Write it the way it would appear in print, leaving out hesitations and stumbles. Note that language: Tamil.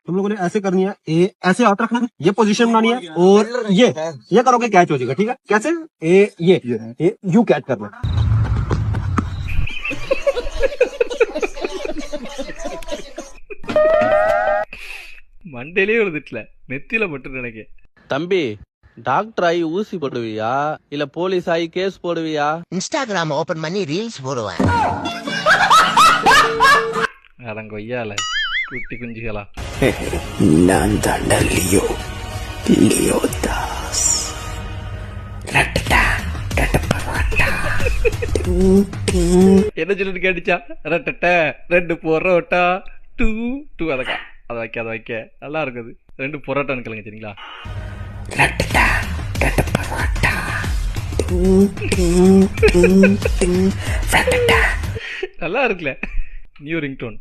तुम लोगों ने ऐसे करनी है, ए ऐसे हाथ रखना है, ये पोजीशन बनानी है और ये करोगे कैच हो जाएगा। ठीक है, कैसे? ये यू कैच करना है। மண்டையிலே விழுந்துட்டல, நெத்தியில மட்டும் நினைக்க. தம்பி, டாக்டர் ஆகி ஊசி போடுவியா இல்ல போலீஸ் ஆகி கேஸ் போடுவியா? இன்ஸ்டாகிராம் ஓபன் பண்ணி ரீல்ஸ் போடுவேன். அடங்கொய்யால குட்டி குஞ்சுகளா. நான் தாண்டா லியோ, லியோ தாஸ். என்ன சொல்லிட்டு கேட்டுச்சா? ரெட்டட்ட 2 பொரோட்டா 2 அதக்கா அதை வைக்க நல்லா இருக்குது. 2 பொரோட்டான்னு கேளுங்க சரிங்களா. நல்லா இருக்குல்ல நியூ ரிங்டோன்.